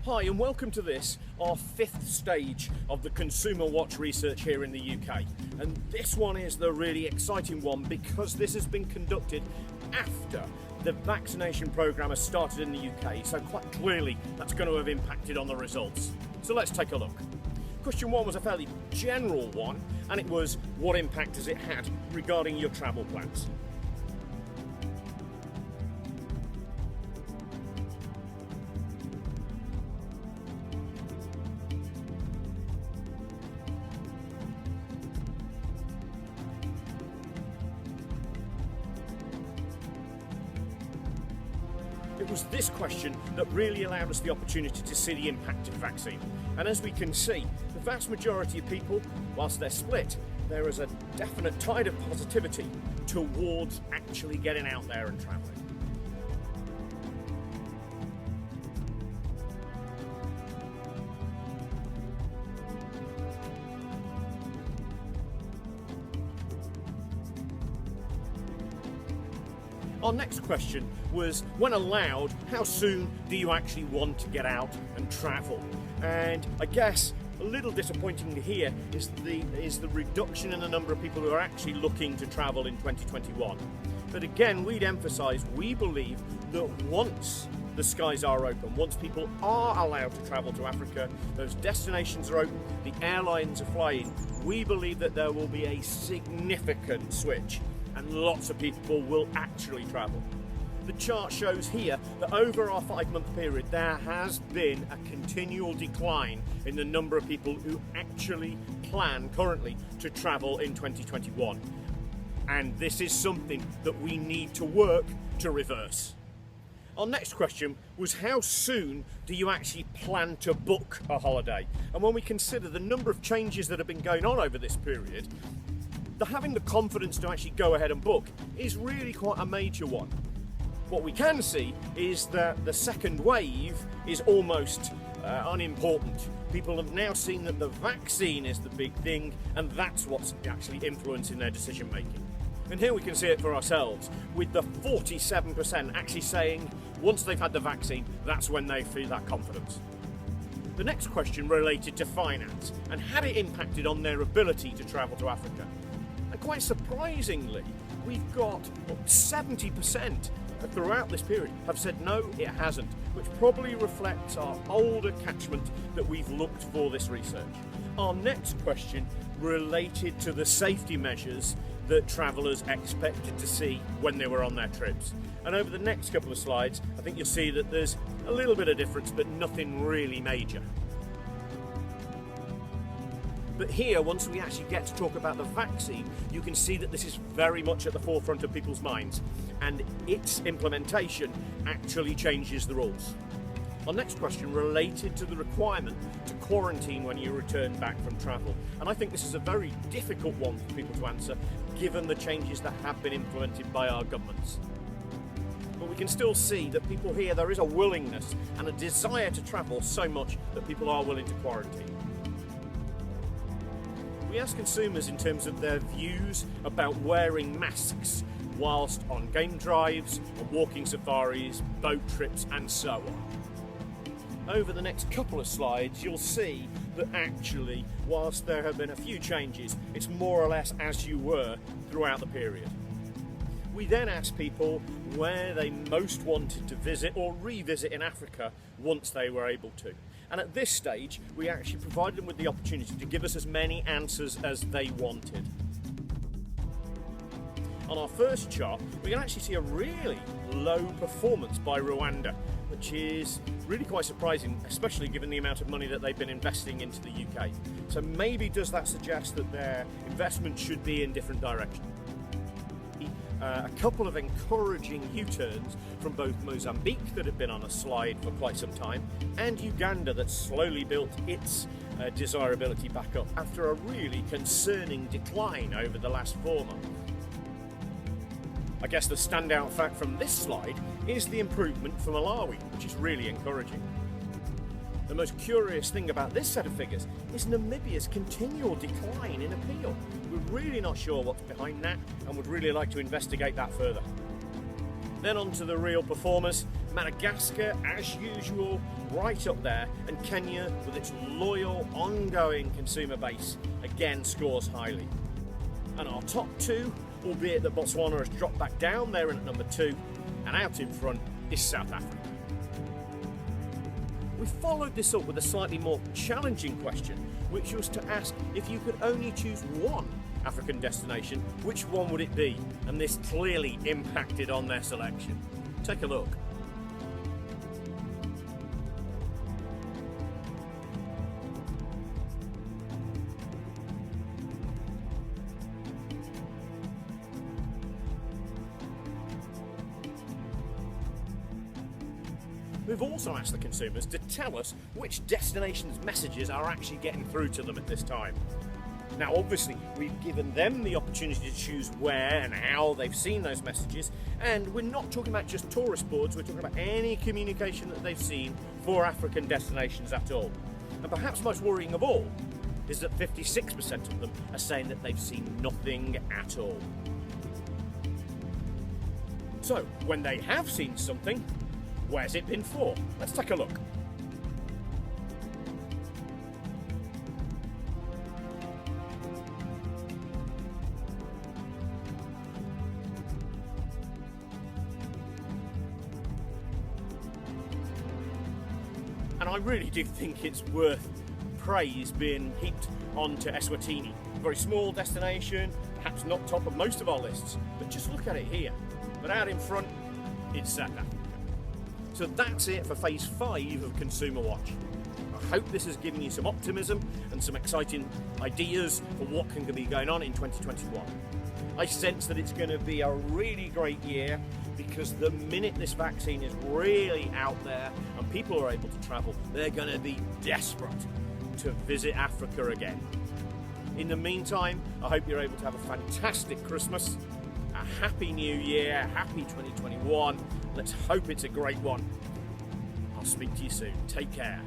Hi and welcome to this, our 5th stage of the Consumer Watch research here in the UK. And this one is the really exciting one because this has been conducted after the vaccination programme has started in the UK, so quite clearly that's going to have impacted on the results. So let's take a look. Question 1 was a fairly general one, and it was what impact has it had regarding your travel plans? It was this question that really allowed us the opportunity to see the impact of the vaccine. And as we can see, the vast majority of people, whilst they're split, there is a definite tide of positivity towards actually getting out there and travelling. Our next question was, when allowed, how soon do you actually want to get out and travel? And I guess a little disappointing to hear is the reduction in the number of people who are actually looking to travel in 2021. But again, we'd emphasise, we believe that once the skies are open, once people are allowed to travel to Africa, those destinations are open, the airlines are flying, we believe that there will be a significant switch and lots of people will actually travel. The chart shows here that over our 5-month period there has been a continual decline in the number of people who actually plan currently to travel in 2021. And this is something that we need to work to reverse. Our next question was, how soon do you actually plan to book a holiday? And when we consider the number of changes that have been going on over this period, having the confidence to actually go ahead and book is really quite a major one. What we can see is that the second wave is almost unimportant. People have now seen that the vaccine is the big thing, and that's what's actually influencing their decision making. And here we can see it for ourselves, with the 47% actually saying once they've had the vaccine, that's when they feel that confidence. The next question related to finance and had it impacted on their ability to travel to Africa. And quite surprisingly, we've got 70% throughout this period have said no, it hasn't, which probably reflects our older catchment that we've looked for this research. Our next question related to the safety measures that travellers expected to see when they were on their trips. And over the next couple of slides, I think you'll see that there's a little bit of difference, but nothing really major. But here, once we actually get to talk about the vaccine, you can see that this is very much at the forefront of people's minds, and its implementation actually changes the rules. Our next question related to the requirement to quarantine when you return back from travel. And I think this is a very difficult one for people to answer, given the changes that have been implemented by our governments. But we can still see that people here, there is a willingness and a desire to travel so much that people are willing to quarantine. We asked consumers in terms of their views about wearing masks whilst on game drives, on walking safaris, boat trips and so on. Over the next couple of slides you'll see that actually, whilst there have been a few changes, it's more or less as you were throughout the period. We then asked people where they most wanted to visit or revisit in Africa once they were able to. And at this stage, we actually provided them with the opportunity to give us as many answers as they wanted. On our first chart, we can actually see a really low performance by Rwanda, which is really quite surprising, especially given the amount of money that they've been investing into the UK. So maybe does that suggest that their investment should be in different directions? A couple of encouraging U-turns from both Mozambique that have been on a slide for quite some time, and Uganda that slowly built its desirability back up after a really concerning decline over the last 4 months. I guess the standout fact from this slide is the improvement for Malawi, which is really encouraging. The most curious thing about this set of figures is Namibia's continual decline in appeal. We're really not sure what's behind that and would really like to investigate that further. Then on to the real performers. Madagascar, as usual, right up there, and Kenya, with its loyal, ongoing consumer base, again scores highly. And our top two, albeit that Botswana has dropped back down there at number 2, and out in front is South Africa. We followed this up with a slightly more challenging question, which was to ask if you could only choose one African destination, which one would it be? And this clearly impacted on their selection. Take a look. We've also asked the consumers to tell us which destinations' messages are actually getting through to them at this time. Now, obviously, we've given them the opportunity to choose where and how they've seen those messages, and we're not talking about just tourist boards, we're talking about any communication that they've seen for African destinations at all. And perhaps most worrying of all is that 56% of them are saying that they've seen nothing at all. So, when they have seen something, where's it been for? Let's take a look. And I really do think it's worth praise being heaped onto Eswatini. A very small destination, perhaps not top of most of our lists, but just look at it here. But out in front, it's South Africa. So that's it for phase 5 of Consumer Watch. I hope this has given you some optimism and some exciting ideas for what can be going on in 2021. I sense that it's going to be a really great year because the minute this vaccine is really out there and people are able to travel, they're going to be desperate to visit Africa again. In the meantime, I hope you're able to have a fantastic Christmas, a happy new year, happy 2021. Let's hope it's a great one. I'll speak to you soon. Take care.